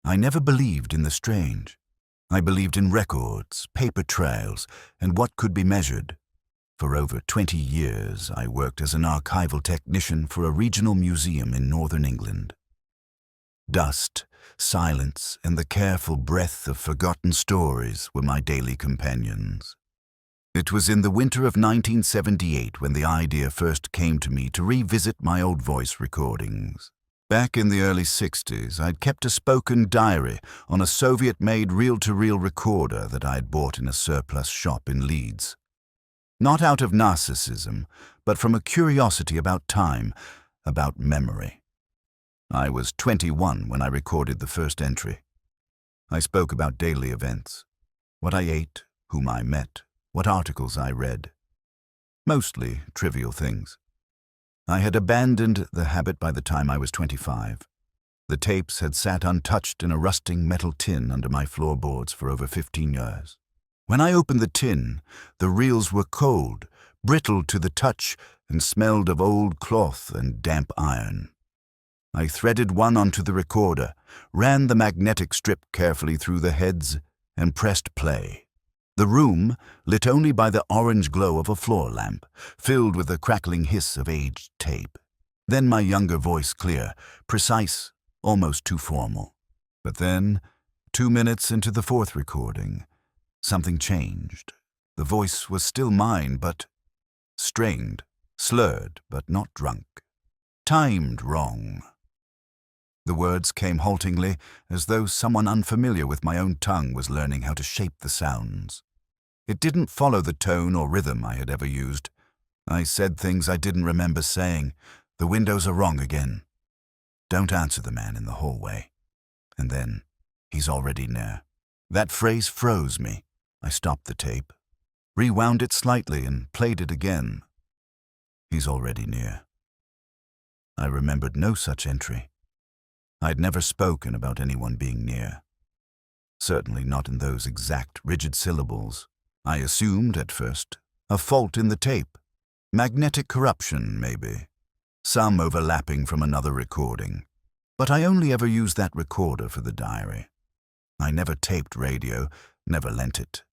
I never believed in the strange. I believed in records, paper trails, and what could be measured. For over 20 years, I worked as an archival technician for a regional museum in northern England. Dust, silence, and the careful breath of forgotten stories were my daily companions. It was in the winter of 1978 when the idea first came to me to revisit my old voice recordings. Back in the early 60s, I'd kept a spoken diary on a Soviet-made reel-to-reel recorder that I'd bought in a surplus shop in Leeds. Not out of narcissism, but from a curiosity about time, about memory. I was 21 when I recorded the first entry. I spoke about daily events, what I ate, whom I met, what articles I read. Mostly trivial things. I had abandoned the habit by the time I was 25. The tapes had sat untouched in a rusting metal tin under my floorboards for over 15 years. When I opened the tin, the reels were cold, brittle to the touch, and smelled of old cloth and damp iron. I threaded one onto the recorder, ran the magnetic strip carefully through the heads, and pressed play. The room, lit only by the orange glow of a floor lamp, filled with the crackling hiss of aged tape. Then my younger voice clear, precise, almost too formal. But then, 2 minutes into the fourth recording, something changed. The voice was still mine, but strained, slurred, but not drunk. Timed wrong. The words came haltingly, as though someone unfamiliar with my own tongue was learning how to shape the sounds. It didn't follow the tone or rhythm I had ever used. I said things I didn't remember saying. The windows are wrong again. Don't answer the man in the hallway. And then, he's already near. That phrase froze me. I stopped the tape, rewound it slightly and played it again. He's already near. I remembered no such entry. I'd never spoken about anyone being near. Certainly not in those exact, rigid syllables. I assumed, at first, a fault in the tape. Magnetic corruption, maybe. Some overlapping from another recording. But I only ever used that recorder for the diary. I never taped radio, never lent it.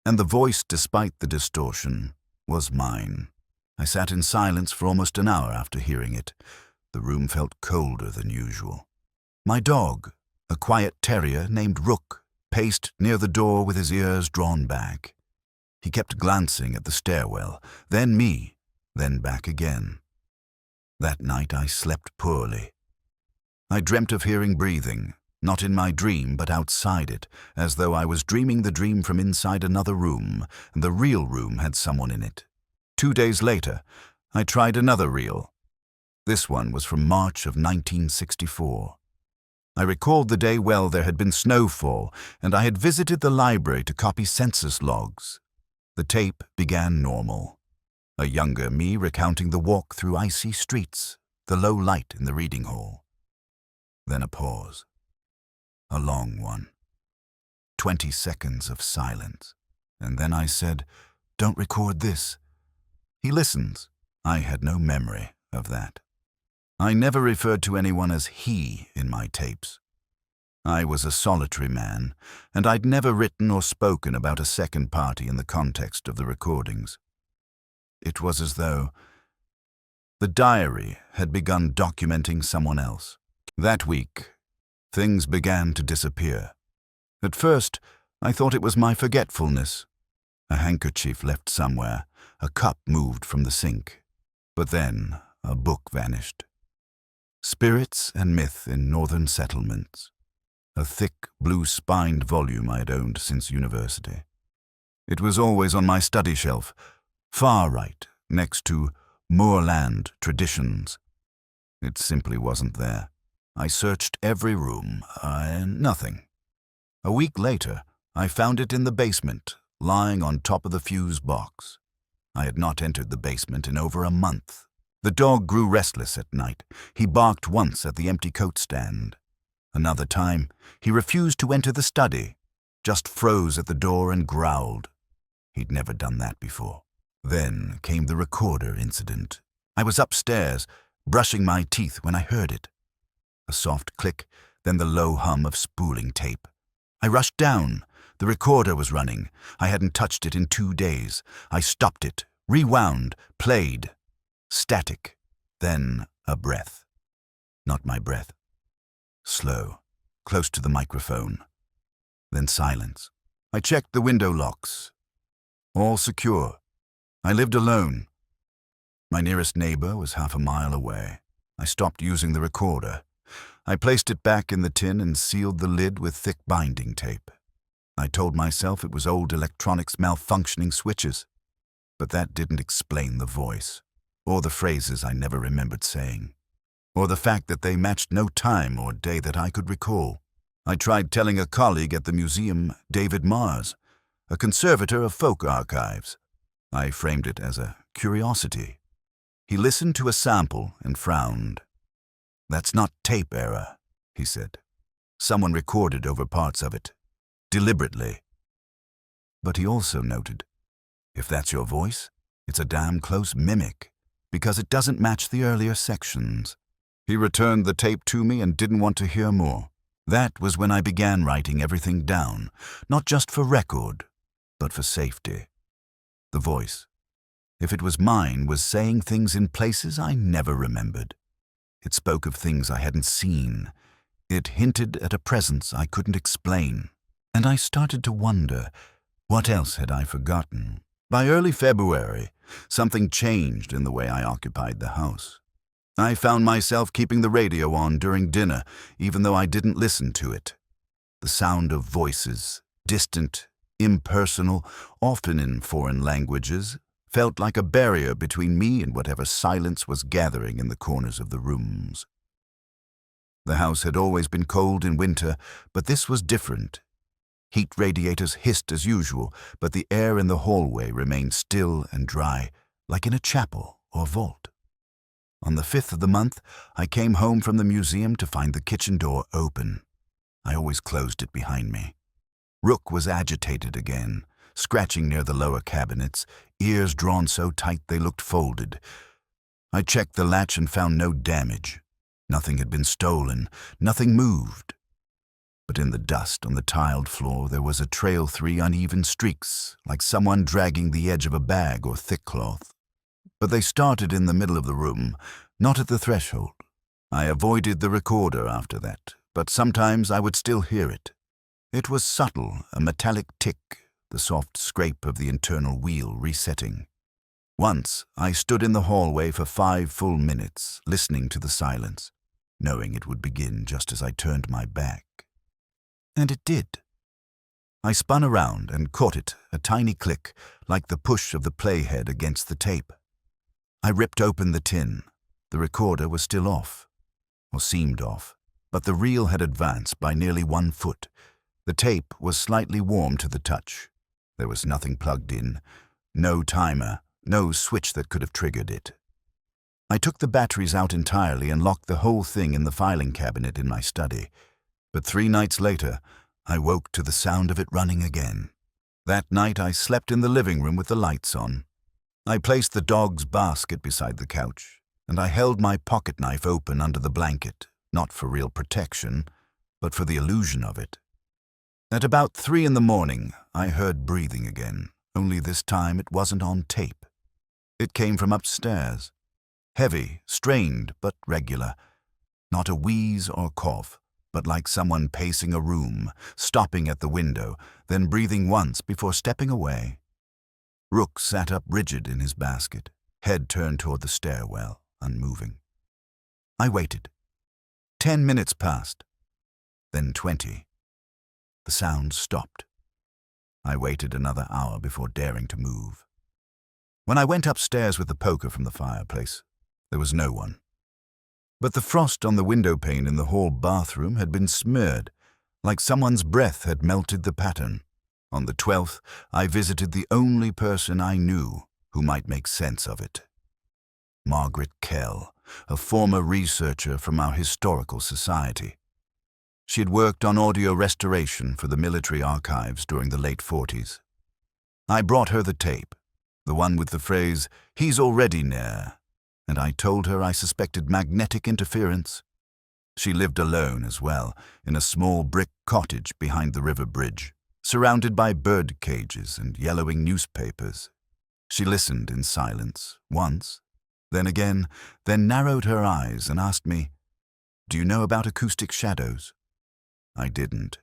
And the voice, despite the distortion, was mine. I sat in silence for almost an hour after hearing it. The room felt colder than usual. My dog, a quiet terrier named Rook, paced near the door with his ears drawn back. He kept glancing at the stairwell, then me, then back again. That night I slept poorly. I dreamt of hearing breathing, not in my dream but outside it, as though I was dreaming the dream from inside another room, and the real room had someone in it. 2 days later, I tried another reel. This one was from March of 1964. I recalled the day well. There had been snowfall, and I had visited the library to copy census logs. The tape began normal. A younger me recounting the walk through icy streets, the low light in the reading hall. Then a pause. A long one. 20 seconds of silence. And then I said, "Don't record this." He listens. I had no memory of that. I never referred to anyone as he in my tapes. I was a solitary man, and I'd never written or spoken about a second party in the context of the recordings. It was as though the diary had begun documenting someone else. That week, things began to disappear. At first, I thought it was my forgetfulness. A handkerchief left somewhere, a cup moved from the sink. But then, a book vanished. Spirits and Myth in Northern Settlements. A thick, blue-spined volume I had owned since university. It was always on my study shelf, far right, next to Moorland Traditions. It simply wasn't there. I searched every room, nothing. A week later, I found it in the basement, lying on top of the fuse box. I had not entered the basement in over a month. The dog grew restless at night. He barked once at the empty coat stand. Another time, he refused to enter the study, just froze at the door and growled. He'd never done that before. Then came the recorder incident. I was upstairs, brushing my teeth when I heard it. A soft click, then the low hum of spooling tape. I rushed down. The recorder was running. I hadn't touched it in 2 days. I stopped it, rewound, played. Static. Then a breath. Not my breath. Slow, close to the microphone. Then silence. I checked the window locks. All secure. I lived alone. My nearest neighbor was half a mile away. I stopped using the recorder. I placed it back in the tin and sealed the lid with thick binding tape. I told myself it was old electronics malfunctioning switches. But that didn't explain the voice, or the phrases I never remembered saying, or the fact that they matched no time or day that I could recall. I tried telling a colleague at the museum, David Mars, a conservator of folk archives. I framed it as a curiosity. He listened to a sample and frowned. "That's not tape error," he said. "Someone recorded over parts of it. Deliberately." But he also noted, "If that's your voice, it's a damn close mimic, because it doesn't match the earlier sections." He returned the tape to me and didn't want to hear more. That was when I began writing everything down, not just for record, but for safety. The voice, if it was mine, was saying things in places I never remembered. It spoke of things I hadn't seen. It hinted at a presence I couldn't explain. And I started to wonder, what else had I forgotten? By early February, something changed in the way I occupied the house. I found myself keeping the radio on during dinner, even though I didn't listen to it. The sound of voices, distant, impersonal, often in foreign languages, felt like a barrier between me and whatever silence was gathering in the corners of the rooms. The house had always been cold in winter, but this was different. Heat radiators hissed as usual, but the air in the hallway remained still and dry, like in a chapel or vault. On the 5th of the month, I came home from the museum to find the kitchen door open. I always closed it behind me. Rook was agitated again, scratching near the lower cabinets, ears drawn so tight they looked folded. I checked the latch and found no damage. Nothing had been stolen, nothing moved. But in the dust on the tiled floor there was a trail 3 uneven streaks, like someone dragging the edge of a bag or thick cloth. But they started in the middle of the room, not at the threshold. I avoided the recorder after that, but sometimes I would still hear it. It was subtle, a metallic tick, the soft scrape of the internal wheel resetting. Once, I stood in the hallway for 5 full minutes, listening to the silence, knowing it would begin just as I turned my back. And it did. I spun around and caught it, a tiny click, like the push of the playhead against the tape. I ripped open the tin. The recorder was still off, or seemed off, but the reel had advanced by nearly 1 foot. The tape was slightly warm to the touch. There was nothing plugged in, no timer, no switch that could have triggered it. I took the batteries out entirely and locked the whole thing in the filing cabinet in my study. But 3 nights later, I woke to the sound of it running again. That night I slept in the living room with the lights on. I placed the dog's basket beside the couch, and I held my pocket knife open under the blanket, not for real protection, but for the illusion of it. At about 3 in the morning, I heard breathing again, only this time it wasn't on tape. It came from upstairs. Heavy, strained, but regular. Not a wheeze or cough, but like someone pacing a room, stopping at the window, then breathing once before stepping away. Rook sat up rigid in his basket, head turned toward the stairwell, unmoving. I waited. 10 minutes passed, then 20. The sound stopped. I waited another hour before daring to move. When I went upstairs with the poker from the fireplace, there was no one. But the frost on the window pane in the hall bathroom had been smeared, like someone's breath had melted the pattern. On the 12th, I visited the only person I knew who might make sense of it. Margaret Kell, a former researcher from our historical society. She had worked on audio restoration for the military archives during the late 40s. I brought her the tape, the one with the phrase, "He's already near," and I told her I suspected magnetic interference. She lived alone as well, in a small brick cottage behind the river bridge, surrounded by bird cages and yellowing newspapers. She listened in silence, once, then again, then narrowed her eyes and asked me, "Do you know about acoustic shadows?" I didn't.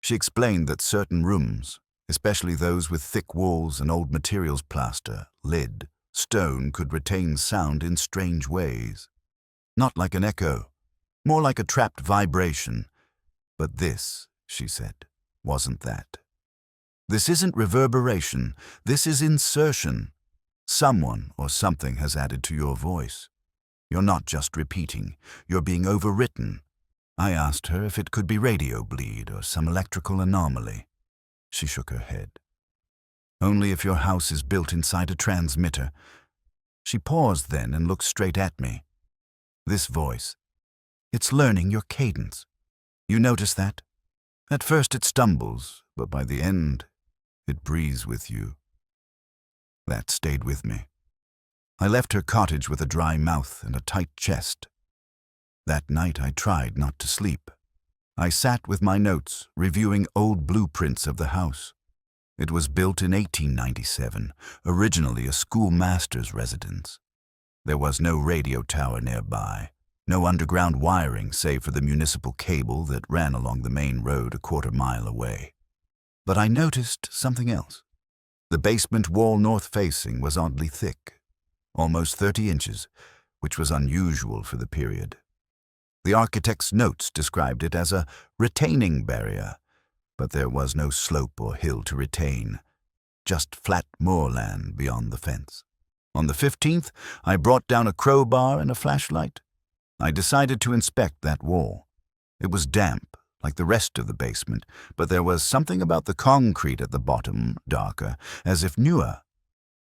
She explained that certain rooms, especially those with thick walls and old materials plaster, lid, stone, could retain sound in strange ways. Not like an echo, more like a trapped vibration. But this, she said, wasn't that. This isn't reverberation, this is insertion. Someone or something has added to your voice. You're not just repeating, you're being overwritten. I asked her if it could be radio bleed or some electrical anomaly. She shook her head. Only if your house is built inside a transmitter. She paused then and looked straight at me. This voice, it's learning your cadence. You notice that? At first it stumbles, but by the end, it breathes with you. That stayed with me. I left her cottage with a dry mouth and a tight chest. That night I tried not to sleep. I sat with my notes, reviewing old blueprints of the house. It was built in 1897, originally a schoolmaster's residence. There was no radio tower nearby, no underground wiring save for the municipal cable that ran along the main road a quarter-mile away. But I noticed something else. The basement wall north-facing was oddly thick, almost 30 inches, which was unusual for the period. The architect's notes described it as a retaining barrier, but there was no slope or hill to retain, just flat moorland beyond the fence. On the 15th, I brought down a crowbar and a flashlight. I decided to inspect that wall. It was damp, like the rest of the basement, but there was something about the concrete at the bottom, darker, as if newer.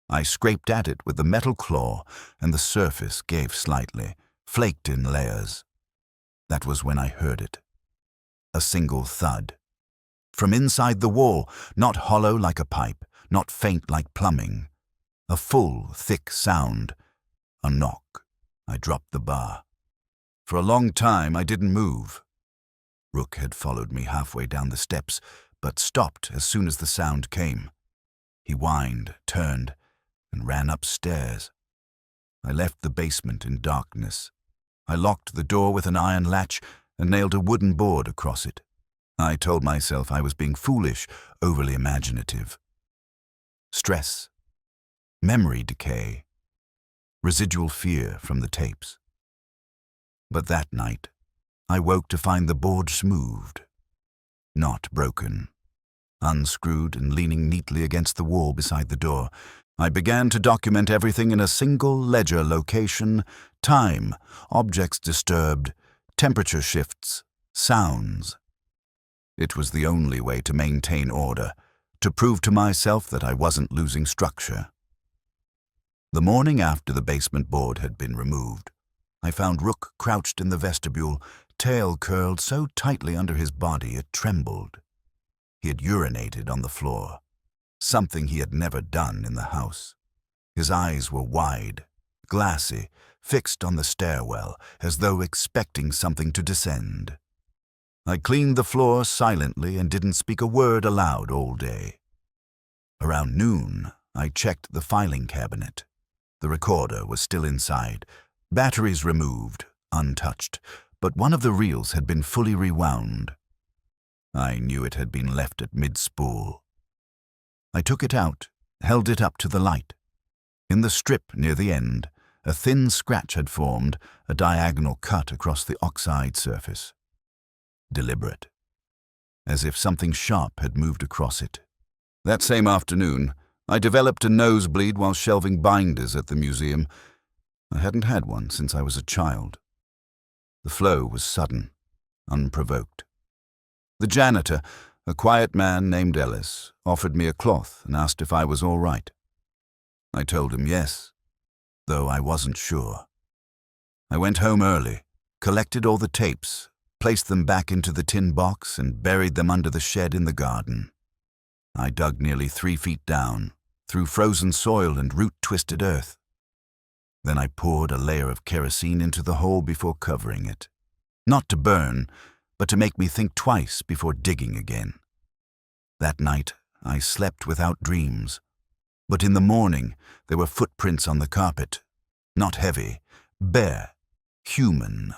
I scraped at it with the metal claw, and the surface gave slightly, flaked in layers. That was when I heard it. A single thud. From inside the wall, not hollow like a pipe, not faint like plumbing. A full, thick sound. A knock. I dropped the bar. For a long time I didn't move. Rook had followed me halfway down the steps, but stopped as soon as the sound came. He whined, turned, and ran upstairs. I left the basement in darkness. I locked the door with an iron latch and nailed a wooden board across it. I told myself I was being foolish, overly imaginative. Stress, memory decay, residual fear from the tapes. But that night, I woke to find the board smoothed, not broken. Unscrewed and leaning neatly against the wall beside the door, I began to document everything in a single ledger: location, time, objects disturbed, temperature shifts, sounds. It was the only way to maintain order, to prove to myself that I wasn't losing structure. The morning after the basement board had been removed, I found Rook crouched in the vestibule, tail curled so tightly under his body it trembled. He had urinated on the floor, something he had never done in the house. His eyes were wide, glassy, fixed on the stairwell, as though expecting something to descend. I cleaned the floor silently and didn't speak a word aloud all day. Around noon, I checked the filing cabinet. The recorder was still inside, batteries removed, untouched, but one of the reels had been fully rewound. I knew it had been left at mid-spool. I took it out, held it up to the light. In the strip near the end, a thin scratch had formed, a diagonal cut across the oxide surface. Deliberate, as if something sharp had moved across it. That same afternoon, I developed a nosebleed while shelving binders at the museum. I hadn't had one since I was a child. The flow was sudden, unprovoked. The janitor, a quiet man named Ellis, offered me a cloth and asked if I was all right. I told him yes, though I wasn't sure. I went home early, collected all the tapes, placed them back into the tin box and buried them under the shed in the garden. I dug nearly 3 feet down, through frozen soil and root-twisted earth. Then I poured a layer of kerosene into the hole before covering it. Not to burn, but to make me think twice before digging again. That night, I slept without dreams. But in the morning, there were footprints on the carpet. Not heavy, bare, human.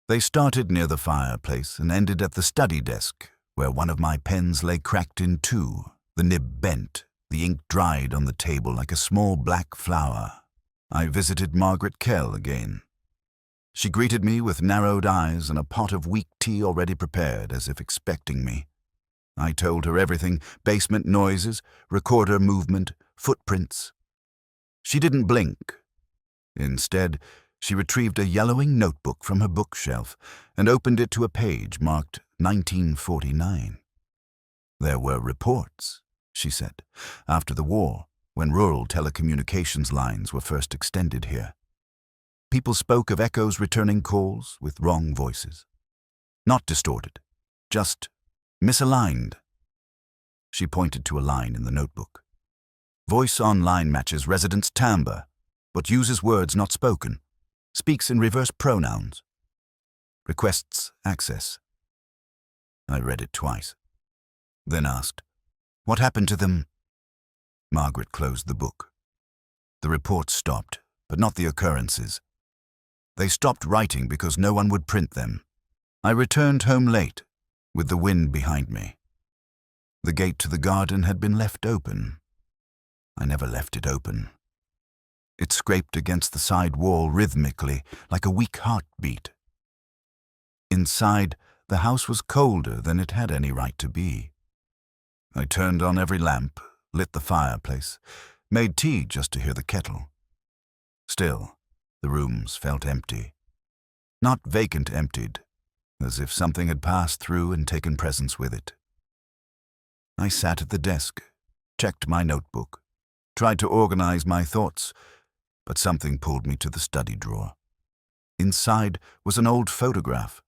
They started near the fireplace and ended at the study desk, where one of my pens lay cracked in two, the nib bent, the ink dried on the table like a small black flower. I visited Margaret Kell again. She greeted me with narrowed eyes and a pot of weak tea already prepared, as if expecting me. I told her everything: basement noises, recorder movement, footprints. She didn't blink. Instead, she retrieved a yellowing notebook from her bookshelf and opened it to a page marked 1949. There were reports, she said, after the war, when rural telecommunications lines were first extended here. People spoke of echoes returning calls with wrong voices. Not distorted, just misaligned. She pointed to a line in the notebook. Voice on line matches resident's timbre, but uses words not spoken. Speaks in reverse pronouns. Requests access. I read it twice, then asked, "What happened to them?" Margaret closed the book. The reports stopped, but not the occurrences. They stopped writing because no one would print them. I returned home late, with the wind behind me. The gate to the garden had been left open. I never left it open. It scraped against the side wall rhythmically, like a weak heartbeat. Inside, the house was colder than it had any right to be. I turned on every lamp, lit the fireplace, made tea just to hear the kettle. Still, the rooms felt empty. Not vacant emptied, as if something had passed through and taken presence with it. I sat at the desk, checked my notebook, tried to organize my thoughts, but something pulled me to the study drawer. Inside was an old photograph,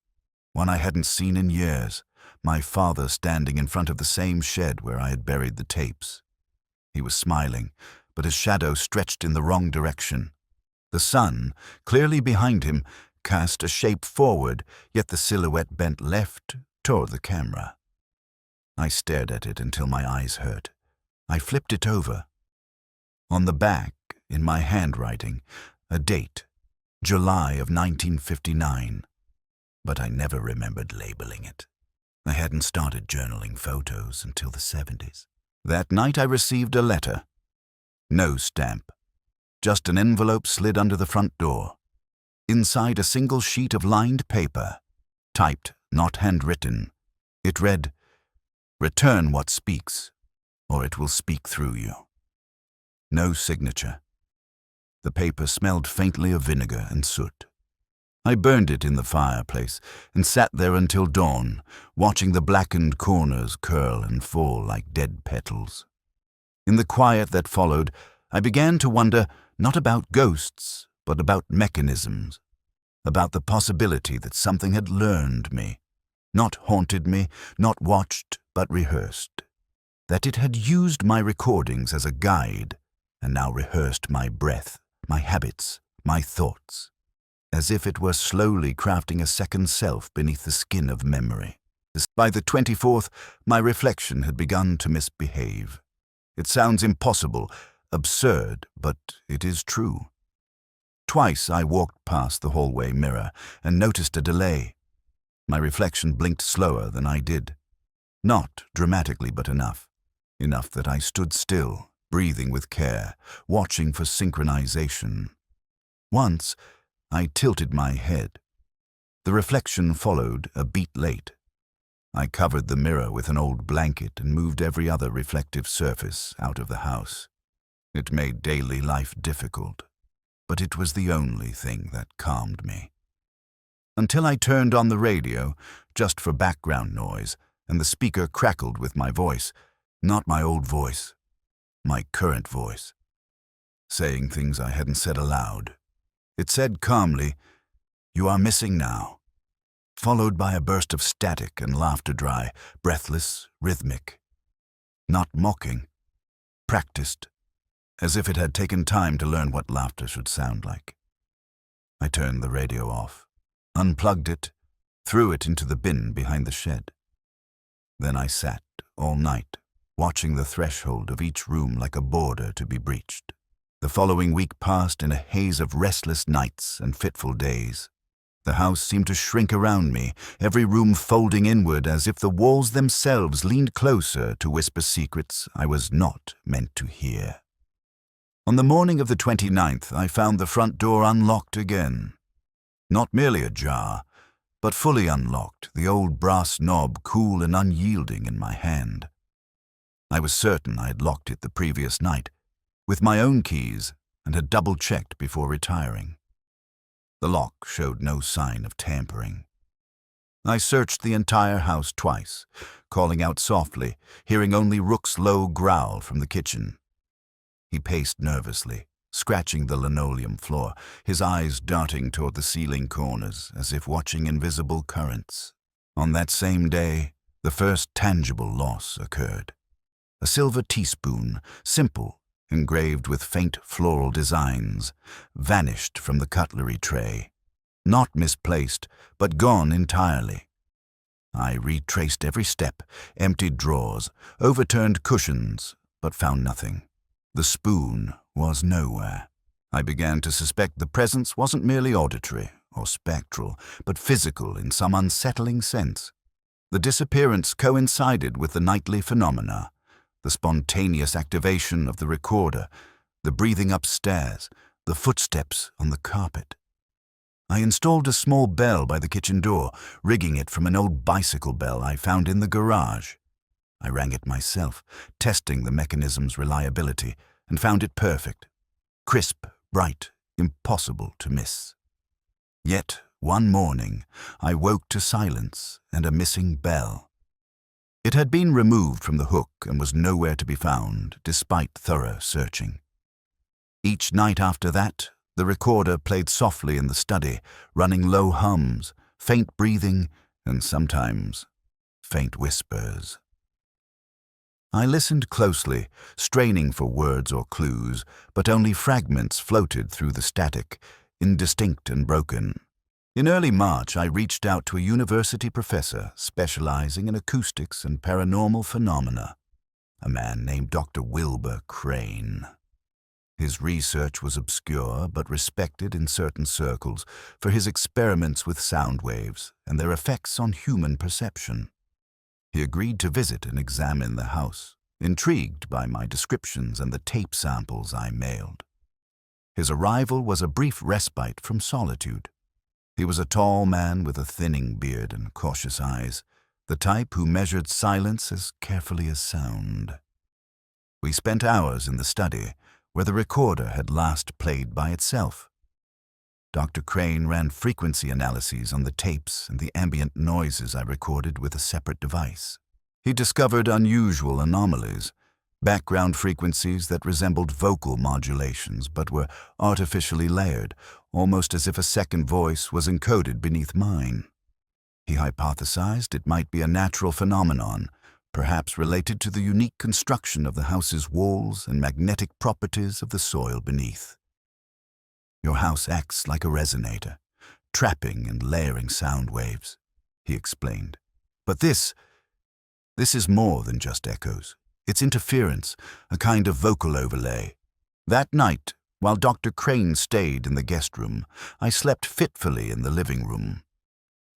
one I hadn't seen in years, my father standing in front of the same shed where I had buried the tapes. He was smiling, but his shadow stretched in the wrong direction. The sun, clearly behind him, cast a shape forward, yet the silhouette bent left toward the camera. I stared at it until my eyes hurt. I flipped it over. On the back, in my handwriting, a date, July of 1959. But I never remembered labeling it. I hadn't started journaling photos until the 70s. That night I received a letter. No stamp. Just an envelope slid under the front door. Inside a single sheet of lined paper, typed, not handwritten. It read, "Return what speaks, or it will speak through you." No signature. The paper smelled faintly of vinegar and soot. I burned it in the fireplace and sat there until dawn, watching the blackened corners curl and fall like dead petals. In the quiet that followed, I began to wonder not about ghosts, but about mechanisms, about the possibility that something had learned me, not haunted me, not watched, but rehearsed, that it had used my recordings as a guide and now rehearsed my breath, my habits, my thoughts, as if it were slowly crafting a second self beneath the skin of memory. By the 24th, my reflection had begun to misbehave. It sounds impossible, absurd, but it is true. Twice I walked past the hallway mirror and noticed a delay. My reflection blinked slower than I did. Not dramatically, but enough. Enough that I stood still, breathing with care, watching for synchronization. Once, I tilted my head. The reflection followed a beat late. I covered the mirror with an old blanket and moved every other reflective surface out of the house. It made daily life difficult, but it was the only thing that calmed me. Until I turned on the radio, just for background noise, and the speaker crackled with my voice, not my old voice, my current voice, saying things I hadn't said aloud. It said calmly, "You are missing now," followed by a burst of static and laughter dry, breathless, rhythmic. Not mocking, practiced, as if it had taken time to learn what laughter should sound like. I turned the radio off. unplugged it, threw it into the bin behind the shed. Then I sat all night, watching the threshold of each room like a border to be breached. The following week passed in a haze of restless nights and fitful days. The house seemed to shrink around me, every room folding inward as if the walls themselves leaned closer to whisper secrets I was not meant to hear. On the morning of the 29th, I found the front door unlocked again. Not merely ajar, but fully unlocked, the old brass knob cool and unyielding in my hand. I was certain I had locked it the previous night, with my own keys, and had double-checked before retiring. The lock showed no sign of tampering. I searched the entire house twice, calling out softly, hearing only Rook's low growl from the kitchen. He paced nervously, scratching the linoleum floor, his eyes darting toward the ceiling corners as if watching invisible currents. On that same day, the first tangible loss occurred. A silver teaspoon, simple, engraved with faint floral designs, vanished from the cutlery tray. Not misplaced, but gone entirely. I retraced every step, emptied drawers, overturned cushions, but found nothing. The spoon was nowhere. I began to suspect the presence wasn't merely auditory or spectral, but physical in some unsettling sense. The disappearance coincided with the nightly phenomena, the spontaneous activation of the recorder, the breathing upstairs, the footsteps on the carpet. I installed a small bell by the kitchen door, rigging it from an old bicycle bell I found in the garage. I rang it myself, testing the mechanism's reliability, and found it perfect. Crisp, bright, impossible to miss. Yet, one morning, I woke to silence and a missing bell. It had been removed from the hook and was nowhere to be found, despite thorough searching. Each night after that, the recorder played softly in the study, running low hums, faint breathing, and sometimes faint whispers. I listened closely, straining for words or clues, but only fragments floated through the static, indistinct and broken. In early March, I reached out to a university professor specializing in acoustics and paranormal phenomena, a man named Dr. Wilbur Crane. His research was obscure but respected in certain circles for his experiments with sound waves and their effects on human perception. He agreed to visit and examine the house, intrigued by my descriptions and the tape samples I mailed. His arrival was a brief respite from solitude. He was a tall man with a thinning beard and cautious eyes, the type who measured silence as carefully as sound. We spent hours in the study, where the recorder had last played by itself. Dr. Crane ran frequency analyses on the tapes and the ambient noises I recorded with a separate device. He discovered unusual anomalies, background frequencies that resembled vocal modulations but were artificially layered, almost as if a second voice was encoded beneath mine. He hypothesized it might be a natural phenomenon, perhaps related to the unique construction of the house's walls and magnetic properties of the soil beneath. Your house acts like a resonator, trapping and layering sound waves, he explained. But this is more than just echoes. It's interference, a kind of vocal overlay. That night, while Dr. Crane stayed in the guest room, I slept fitfully in the living room.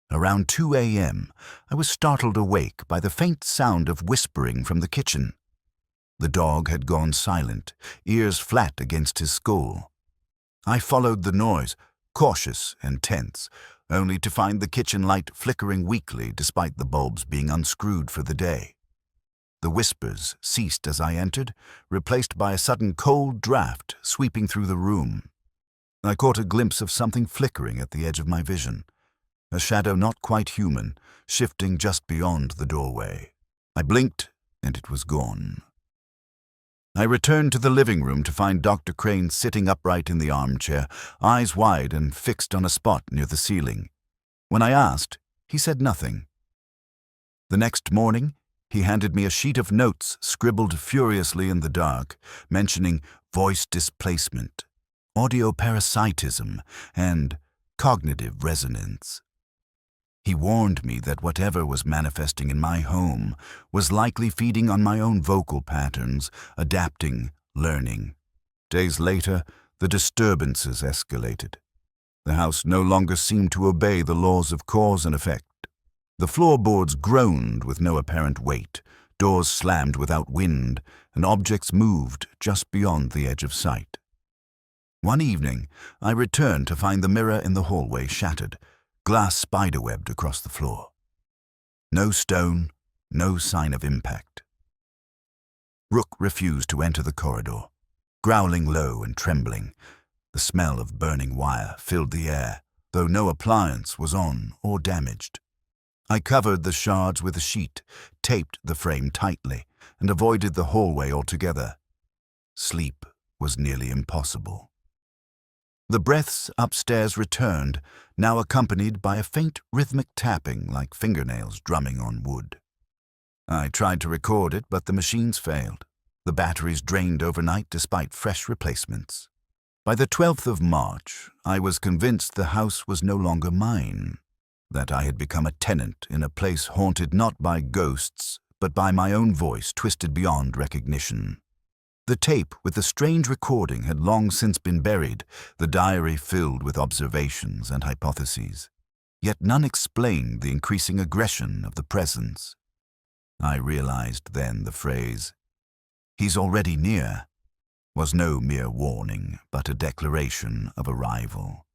Around 2 a.m., I was startled awake by the faint sound of whispering from the kitchen. The dog had gone silent, ears flat against his skull. I followed the noise, cautious and tense, only to find the kitchen light flickering weakly despite the bulbs being unscrewed for the day. The whispers ceased as I entered, replaced by a sudden cold draft sweeping through the room. I caught a glimpse of something flickering at the edge of my vision, a shadow not quite human, shifting just beyond the doorway. I blinked, and it was gone. I returned to the living room to find Dr. Crane sitting upright in the armchair, eyes wide and fixed on a spot near the ceiling. When I asked, he said nothing. The next morning, he handed me a sheet of notes scribbled furiously in the dark, mentioning voice displacement, audio parasitism, and cognitive resonance. He warned me that whatever was manifesting in my home was likely feeding on my own vocal patterns, adapting, learning. Days later, the disturbances escalated. The house no longer seemed to obey the laws of cause and effect. The floorboards groaned with no apparent weight, doors slammed without wind, and objects moved just beyond the edge of sight. One evening, I returned to find the mirror in the hallway shattered, glass spiderwebbed across the floor. No stone, no sign of impact. Rook refused to enter the corridor, growling low and trembling. The smell of burning wire filled the air, though no appliance was on or damaged. I covered the shards with a sheet, taped the frame tightly, and avoided the hallway altogether. Sleep was nearly impossible. The breaths upstairs returned, now accompanied by a faint rhythmic tapping like fingernails drumming on wood. I tried to record it, but the machines failed. The batteries drained overnight despite fresh replacements. By the 12th of March, I was convinced the house was no longer mine, that I had become a tenant in a place haunted not by ghosts, but by my own voice twisted beyond recognition. The tape with the strange recording had long since been buried, the diary filled with observations and hypotheses. Yet none explained the increasing aggression of the presence. I realized then the phrase, "He's already near," was no mere warning, but a declaration of arrival.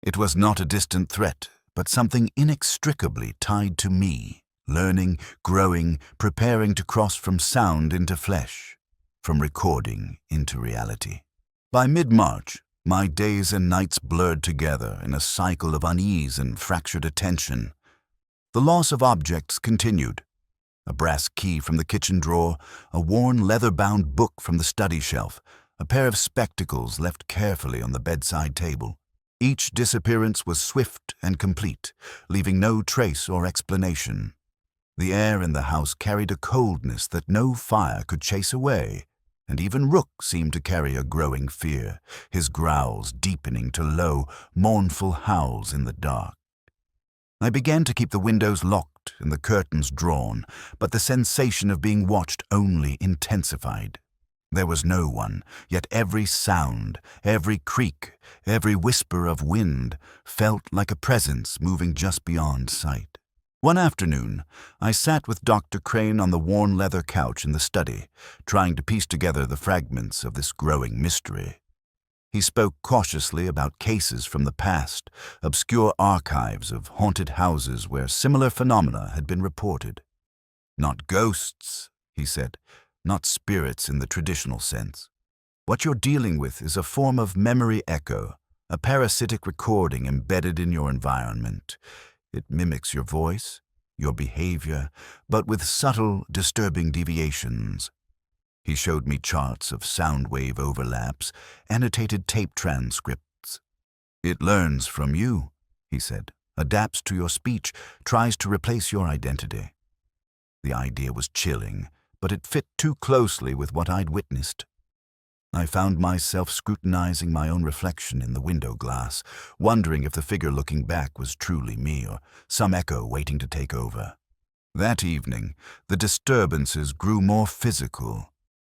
It was not a distant threat, but something inextricably tied to me, learning, growing, preparing to cross from sound into flesh, from recording into reality. By mid-March, my days and nights blurred together in a cycle of unease and fractured attention. The loss of objects continued. A brass key from the kitchen drawer, a worn leather-bound book from the study shelf, a pair of spectacles left carefully on the bedside table. Each disappearance was swift and complete, leaving no trace or explanation. The air in the house carried a coldness that no fire could chase away, and even Rook seemed to carry a growing fear, his growls deepening to low, mournful howls in the dark. I began to keep the windows locked and the curtains drawn, but the sensation of being watched only intensified. There was no one, yet every sound, every creak, every whisper of wind felt like a presence moving just beyond sight. One afternoon, I sat with Dr. Crane on the worn leather couch in the study, trying to piece together the fragments of this growing mystery. He spoke cautiously about cases from the past, obscure archives of haunted houses where similar phenomena had been reported. "Not ghosts," he said, "not spirits in the traditional sense. What you're dealing with is a form of memory echo, a parasitic recording embedded in your environment. It mimics your voice, your behavior, but with subtle, disturbing deviations." He showed me charts of sound wave overlaps, annotated tape transcripts. "It learns from you," he said, "adapts to your speech, tries to replace your identity." The idea was chilling, but it fit too closely with what I'd witnessed. I found myself scrutinizing my own reflection in the window glass, wondering if the figure looking back was truly me or some echo waiting to take over. That evening, the disturbances grew more physical.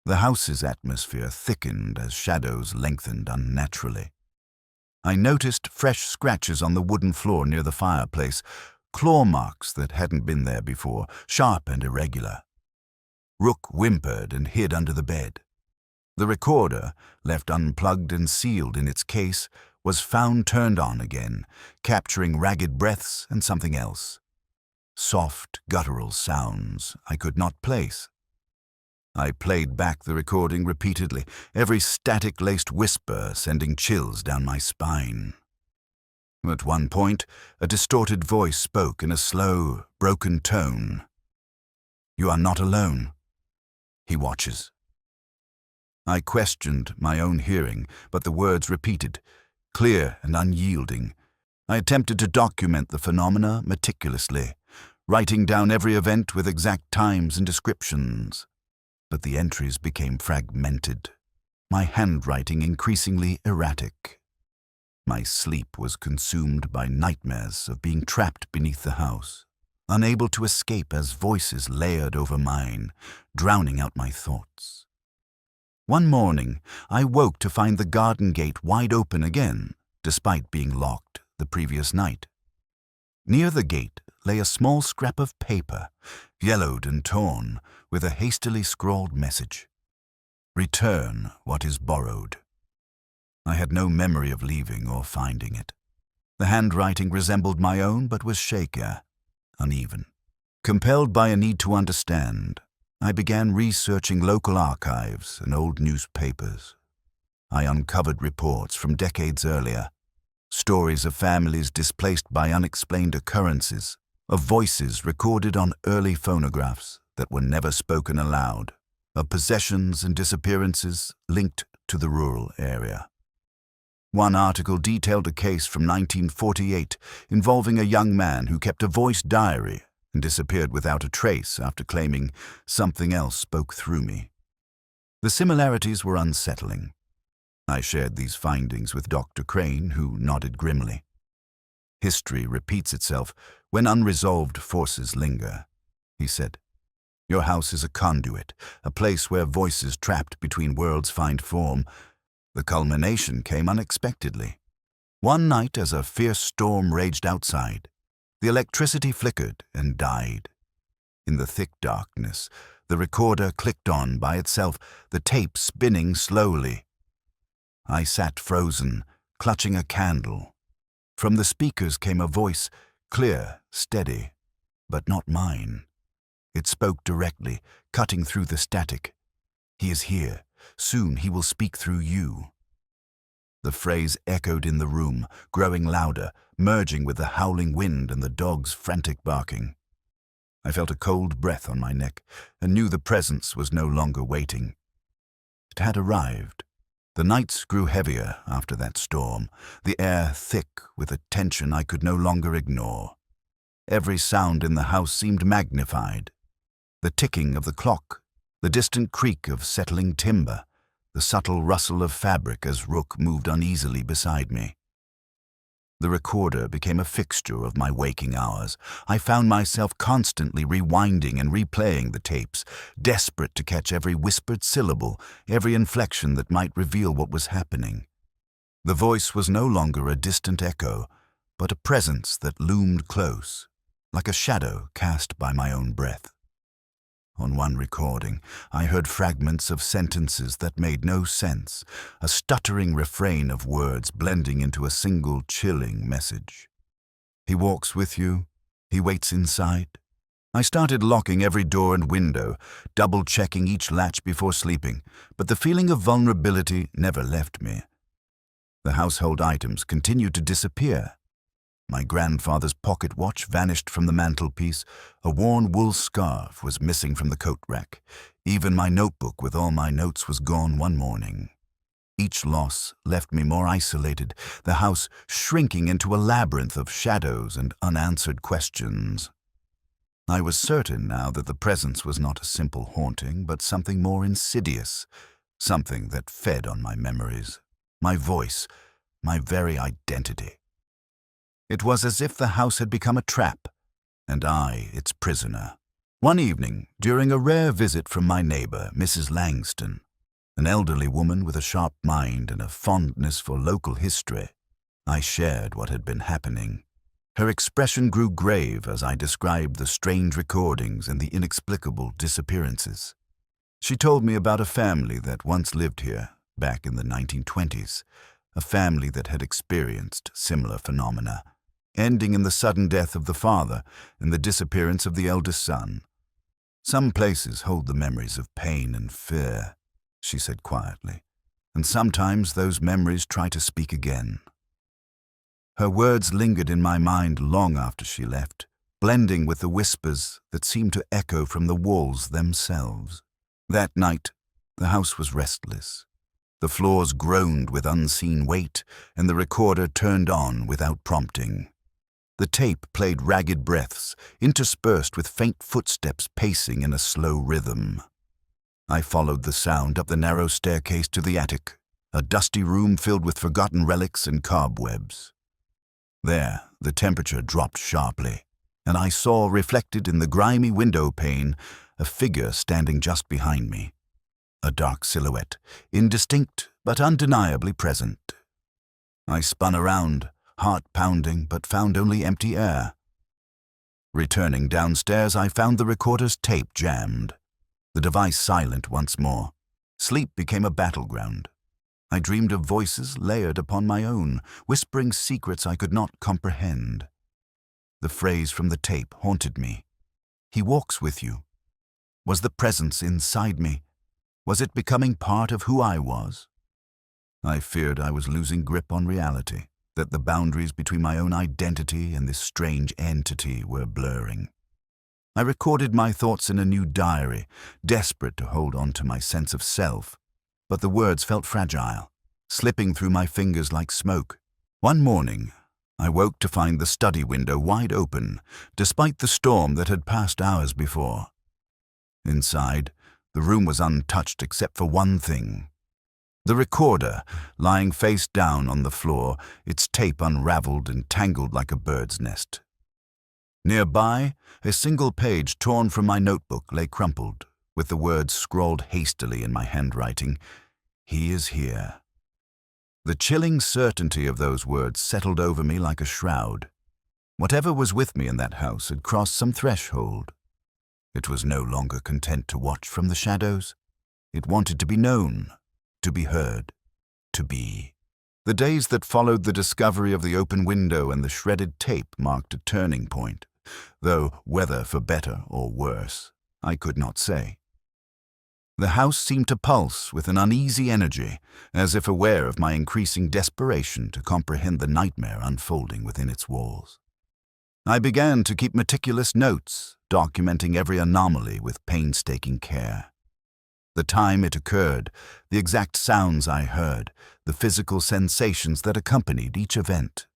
The house's atmosphere thickened as shadows lengthened unnaturally. I noticed fresh scratches on the wooden floor near the fireplace, claw marks that hadn't been there before, sharp and irregular. Rook whimpered and hid under the bed. The recorder, left unplugged and sealed in its case, was found turned on again, capturing ragged breaths and something else. Soft, guttural sounds I could not place. I played back the recording repeatedly, every static-laced whisper sending chills down my spine. At one point, a distorted voice spoke in a slow, broken tone. "You are not alone. He watches." I questioned my own hearing, but the words repeated, clear and unyielding. I attempted to document the phenomena meticulously, writing down every event with exact times and descriptions. But the entries became fragmented, my handwriting increasingly erratic. My sleep was consumed by nightmares of being trapped beneath the house, unable to escape as voices layered over mine, drowning out my thoughts. One morning, I woke to find the garden gate wide open again, despite being locked the previous night. Near the gate lay a small scrap of paper, yellowed and torn, with a hastily scrawled message. "Return what is borrowed." I had no memory of leaving or finding it. The handwriting resembled my own, but was shakier, uneven. Compelled by a need to understand, I began researching local archives and old newspapers. I uncovered reports from decades earlier, stories of families displaced by unexplained occurrences, of voices recorded on early phonographs that were never spoken aloud, of possessions and disappearances linked to the rural area. One article detailed a case from 1948 involving a young man who kept a voice diary and disappeared without a trace after claiming something else spoke through me. The similarities were unsettling. I shared these findings with Dr. Crane, who nodded grimly. "History repeats itself when unresolved forces linger," he said. "Your house is a conduit, a place where voices trapped between worlds find form." The culmination came unexpectedly. One night, as a fierce storm raged outside, the electricity flickered and died. In the thick darkness, the recorder clicked on by itself, the tape spinning slowly. I sat frozen, clutching a candle. From the speakers came a voice, clear, steady, but not mine. It spoke directly, cutting through the static. "He is here. Soon he will speak through you." The phrase echoed in the room, growing louder, merging with the howling wind and the dog's frantic barking. I felt a cold breath on my neck and knew the presence was no longer waiting. It had arrived. The nights grew heavier after that storm, the air thick with a tension I could no longer ignore. Every sound in the house seemed magnified. The ticking of the clock, the distant creak of settling timber, the subtle rustle of fabric as Rook moved uneasily beside me. The recorder became a fixture of my waking hours. I found myself constantly rewinding and replaying the tapes, desperate to catch every whispered syllable, every inflection that might reveal what was happening. The voice was no longer a distant echo, but a presence that loomed close, like a shadow cast by my own breath. On one recording, I heard fragments of sentences that made no sense, a stuttering refrain of words blending into a single chilling message. "He walks with you. He waits inside." I started locking every door and window, double-checking each latch before sleeping, but the feeling of vulnerability never left me. The household items continued to disappear. My grandfather's pocket watch vanished from the mantelpiece. A worn wool scarf was missing from the coat rack. Even my notebook with all my notes was gone one morning. Each loss left me more isolated, the house shrinking into a labyrinth of shadows and unanswered questions. I was certain now that the presence was not a simple haunting, but something more insidious, something that fed on my memories, my voice, my very identity. It was as if the house had become a trap, and I its prisoner. One evening, during a rare visit from my neighbor, Mrs. Langston, an elderly woman with a sharp mind and a fondness for local history, I shared what had been happening. Her expression grew grave as I described the strange recordings and the inexplicable disappearances. She told me about a family that once lived here, back in the 1920s, a family that had experienced similar phenomena, ending in the sudden death of the father and the disappearance of the eldest son. "Some places hold the memories of pain and fear," she said quietly, "and sometimes those memories try to speak again." Her words lingered in my mind long after she left, blending with the whispers that seemed to echo from the walls themselves. That night, the house was restless. The floors groaned with unseen weight, and the recorder turned on without prompting. The tape played ragged breaths, interspersed with faint footsteps pacing in a slow rhythm. I followed the sound up the narrow staircase to the attic, a dusty room filled with forgotten relics and cobwebs. There, the temperature dropped sharply, and I saw reflected in the grimy window pane a figure standing just behind me. A dark silhouette, indistinct but undeniably present. I spun around, heart pounding, but found only empty air. Returning downstairs, I found the recorder's tape jammed, the device silent once more. Sleep became a battleground. I dreamed of voices layered upon my own, whispering secrets I could not comprehend. The phrase from the tape haunted me. "He walks with you." Was the presence inside me? Was it becoming part of who I was? I feared I was losing grip on reality, that the boundaries between my own identity and this strange entity were blurring. I recorded my thoughts in a new diary, desperate to hold on to my sense of self, but the words felt fragile, slipping through my fingers like smoke. One morning, I woke to find the study window wide open, despite the storm that had passed hours before. Inside, the room was untouched except for one thing. The recorder, lying face down on the floor, its tape unraveled and tangled like a bird's nest. Nearby, a single page torn from my notebook lay crumpled, with the words scrawled hastily in my handwriting, "He is here." The chilling certainty of those words settled over me like a shroud. Whatever was with me in that house had crossed some threshold. It was no longer content to watch from the shadows. It wanted to be known, to be heard, to be. The days that followed the discovery of the open window and the shredded tape marked a turning point, though whether for better or worse, I could not say. The house seemed to pulse with an uneasy energy, as if aware of my increasing desperation to comprehend the nightmare unfolding within its walls. I began to keep meticulous notes, documenting every anomaly with painstaking care. The time it occurred, the exact sounds I heard, the physical sensations that accompanied each event.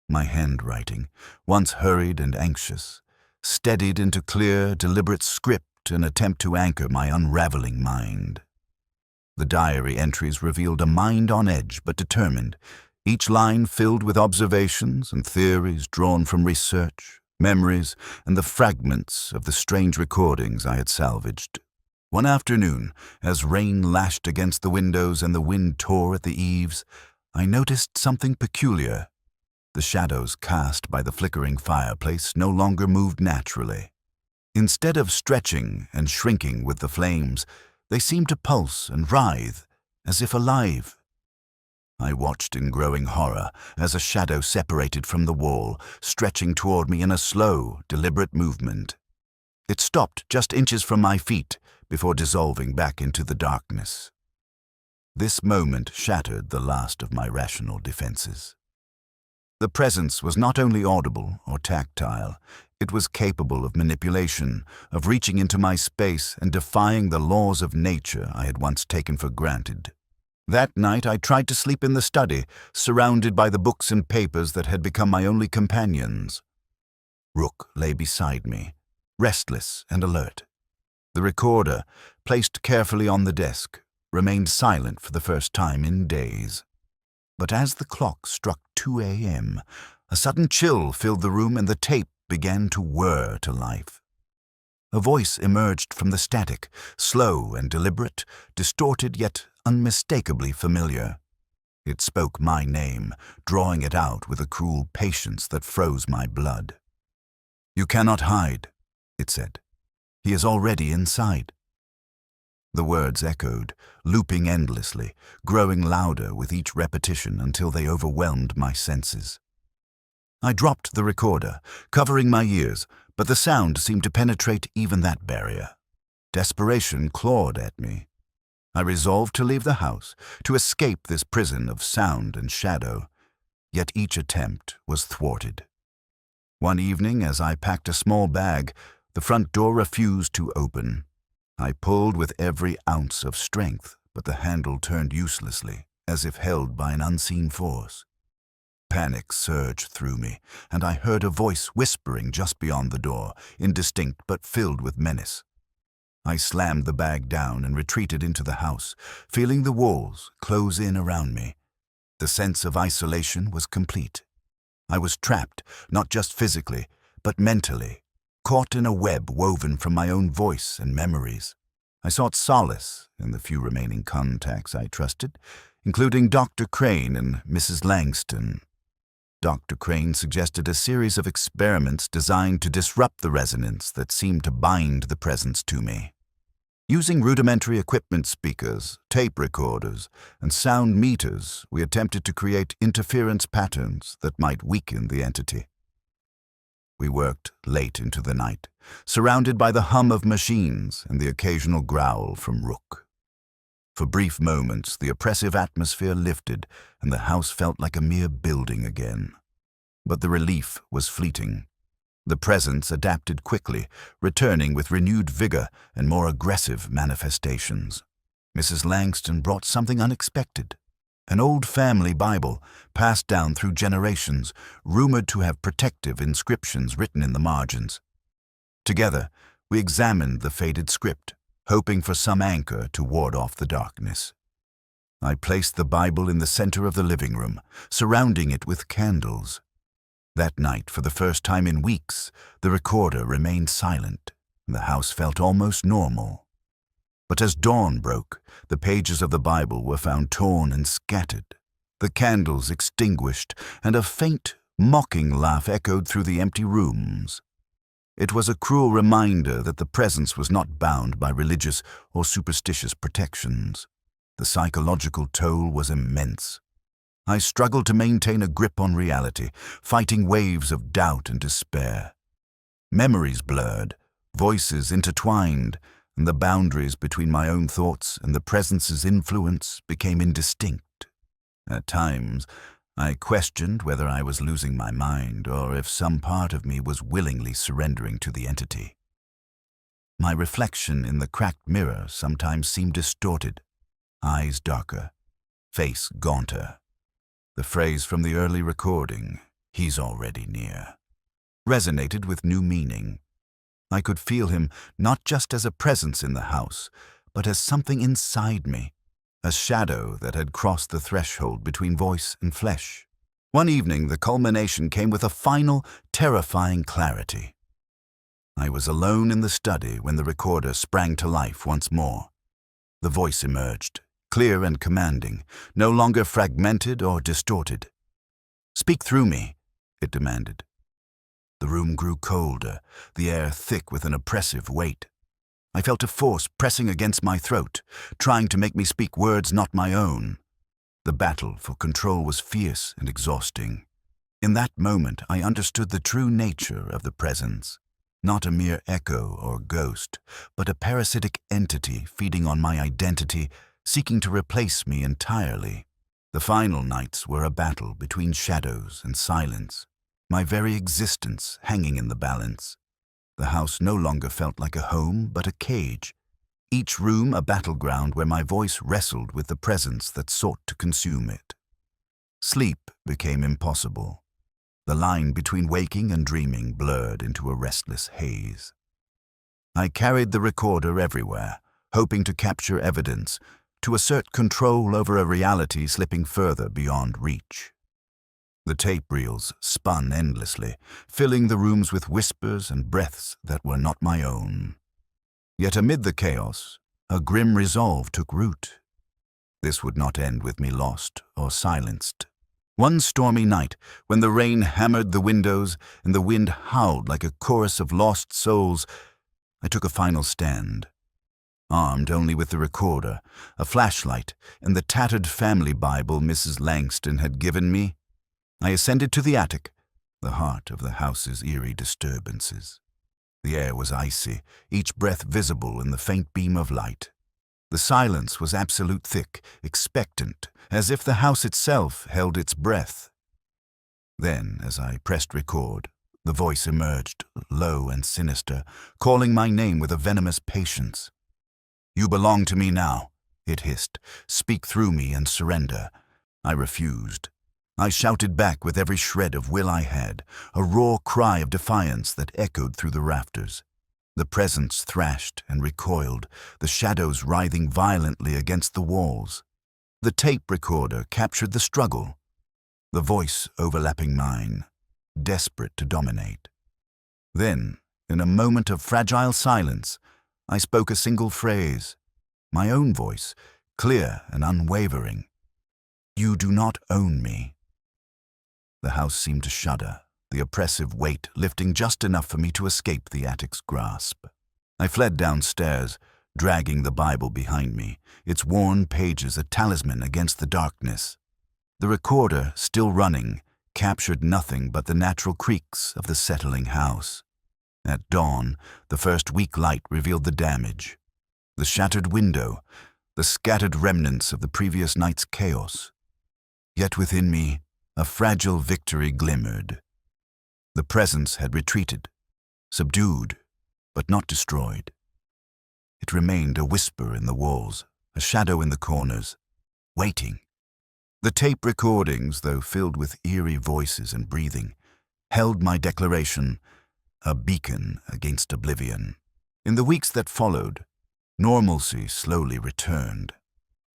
My handwriting, once hurried and anxious, steadied into clear, deliberate script, an attempt to anchor my unraveling mind. The diary entries revealed a mind on edge but determined, each line filled with observations and theories drawn from research, memories, and the fragments of the strange recordings I had salvaged. One afternoon, as rain lashed against the windows and the wind tore at the eaves, I noticed something peculiar. The shadows cast by the flickering fireplace no longer moved naturally. Instead of stretching and shrinking with the flames, they seemed to pulse and writhe, as if alive. I watched in growing horror as a shadow separated from the wall, stretching toward me in a slow, deliberate movement. It stopped just inches from my feet before dissolving back into the darkness. This moment shattered the last of my rational defenses. The presence was not only audible or tactile, it was capable of manipulation, of reaching into my space and defying the laws of nature I had once taken for granted. That night I tried to sleep in the study, surrounded by the books and papers that had become my only companions. Rook lay beside me, restless and alert. The recorder, placed carefully on the desk, remained silent for the first time in days. But as the clock struck 2 a.m., a sudden chill filled the room and the tape began to whir to life. A voice emerged from the static, slow and deliberate, distorted yet unmistakably familiar. It spoke my name, drawing it out with a cruel patience that froze my blood. "You cannot hide," it said. "He is already inside." The words echoed, looping endlessly, growing louder with each repetition until they overwhelmed my senses. I dropped the recorder, covering my ears, but the sound seemed to penetrate even that barrier. Desperation clawed at me. I resolved to leave the house, to escape this prison of sound and shadow, yet each attempt was thwarted. One evening, as I packed a small bag, the front door refused to open. I pulled with every ounce of strength, but the handle turned uselessly, as if held by an unseen force. Panic surged through me, and I heard a voice whispering just beyond the door, indistinct but filled with menace. I slammed the bag down and retreated into the house, feeling the walls close in around me. The sense of isolation was complete. I was trapped, not just physically, but mentally, caught in a web woven from my own voice and memories. I sought solace in the few remaining contacts I trusted, including Dr. Crane and Mrs. Langston. Dr. Crane suggested a series of experiments designed to disrupt the resonance that seemed to bind the presence to me. Using rudimentary equipment, speakers, tape recorders, and sound meters, we attempted to create interference patterns that might weaken the entity. We worked late into the night, surrounded by the hum of machines and the occasional growl from Rook. For brief moments, the oppressive atmosphere lifted and the house felt like a mere building again. But the relief was fleeting. The presence adapted quickly, returning with renewed vigor and more aggressive manifestations. Mrs. Langston brought something unexpected. An old family Bible, passed down through generations, rumored to have protective inscriptions written in the margins. Together, we examined the faded script, hoping for some anchor to ward off the darkness. I placed the Bible in the center of the living room, surrounding it with candles. That night, for the first time in weeks, the recorder remained silent, and the house felt almost normal. But as dawn broke, the pages of the Bible were found torn and scattered, the candles extinguished, and a faint, mocking laugh echoed through the empty rooms. It was a cruel reminder that the presence was not bound by religious or superstitious protections. The psychological toll was immense. I struggled to maintain a grip on reality, fighting waves of doubt and despair. Memories blurred, voices intertwined, and the boundaries between my own thoughts and the presence's influence became indistinct. At times, I questioned whether I was losing my mind or if some part of me was willingly surrendering to the entity. My reflection in the cracked mirror sometimes seemed distorted, eyes darker, face gaunter. The phrase from the early recording, "He's already near," resonated with new meaning. I could feel him not just as a presence in the house, but as something inside me, a shadow that had crossed the threshold between voice and flesh. One evening, the culmination came with a final, terrifying clarity. I was alone in the study when the recorder sprang to life once more. The voice emerged, clear and commanding, no longer fragmented or distorted. "Speak through me," it demanded. The room grew colder, the air thick with an oppressive weight. I felt a force pressing against my throat, trying to make me speak words not my own. The battle for control was fierce and exhausting. In that moment, I understood the true nature of the presence. Not a mere echo or ghost, but a parasitic entity feeding on my identity, seeking to replace me entirely. The final nights were a battle between shadows and silence, my very existence hanging in the balance. The house no longer felt like a home, but a cage. Each room a battleground where my voice wrestled with the presence that sought to consume it. Sleep became impossible. The line between waking and dreaming blurred into a restless haze. I carried the recorder everywhere, hoping to capture evidence, to assert control over a reality slipping further beyond reach. The tape reels spun endlessly, filling the rooms with whispers and breaths that were not my own. Yet amid the chaos, a grim resolve took root. This would not end with me lost or silenced. One stormy night, when the rain hammered the windows and the wind howled like a chorus of lost souls, I took a final stand. Armed only with the recorder, a flashlight, and the tattered family Bible Mrs. Langston had given me, I ascended to the attic, the heart of the house's eerie disturbances. The air was icy, each breath visible in the faint beam of light. The silence was absolute thick, expectant, as if the house itself held its breath. Then, as I pressed record, the voice emerged, low and sinister, calling my name with a venomous patience. "You belong to me now," it hissed. "Speak through me and surrender." I refused. I shouted back with every shred of will I had, a raw cry of defiance that echoed through the rafters. The presence thrashed and recoiled, the shadows writhing violently against the walls. The tape recorder captured the struggle, the voice overlapping mine, desperate to dominate. Then, in a moment of fragile silence, I spoke a single phrase, my own voice, clear and unwavering. "You do not own me." The house seemed to shudder, the oppressive weight lifting just enough for me to escape the attic's grasp. I fled downstairs, dragging the Bible behind me, its worn pages a talisman against the darkness. The recorder, still running, captured nothing but the natural creaks of the settling house. At dawn, the first weak light revealed the damage. The shattered window, the scattered remnants of the previous night's chaos. Yet within me, a fragile victory glimmered. The presence had retreated, subdued, but not destroyed. It remained a whisper in the walls, a shadow in the corners, waiting. The tape recordings, though filled with eerie voices and breathing, held my declaration, a beacon against oblivion. In the weeks that followed, normalcy slowly returned.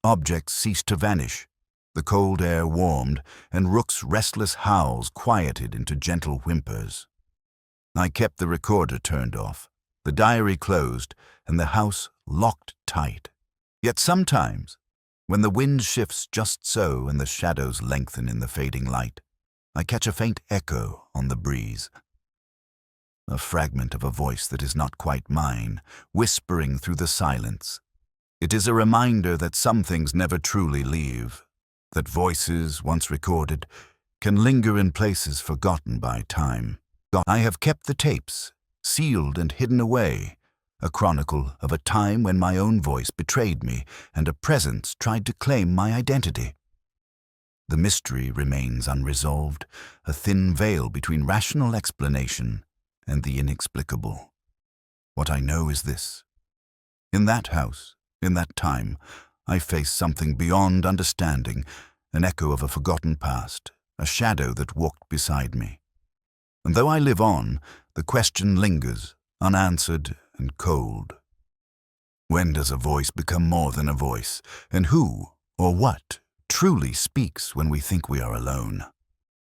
Objects ceased to vanish. The cold air warmed, and Rook's restless howls quieted into gentle whimpers. I kept the recorder turned off, the diary closed, and the house locked tight. Yet sometimes, when the wind shifts just so and the shadows lengthen in the fading light, I catch a faint echo on the breeze. A fragment of a voice that is not quite mine, whispering through the silence. It is a reminder that some things never truly leave, that voices, once recorded, can linger in places forgotten by time. I have kept the tapes, sealed and hidden away, a chronicle of a time when my own voice betrayed me and a presence tried to claim my identity. The mystery remains unresolved, a thin veil between rational explanation and the inexplicable. What I know is this. In that house, in that time, I faced something beyond understanding, an echo of a forgotten past, a shadow that walked beside me. And though I live on, the question lingers, unanswered and cold. When does a voice become more than a voice? And who, or what, truly speaks when we think we are alone?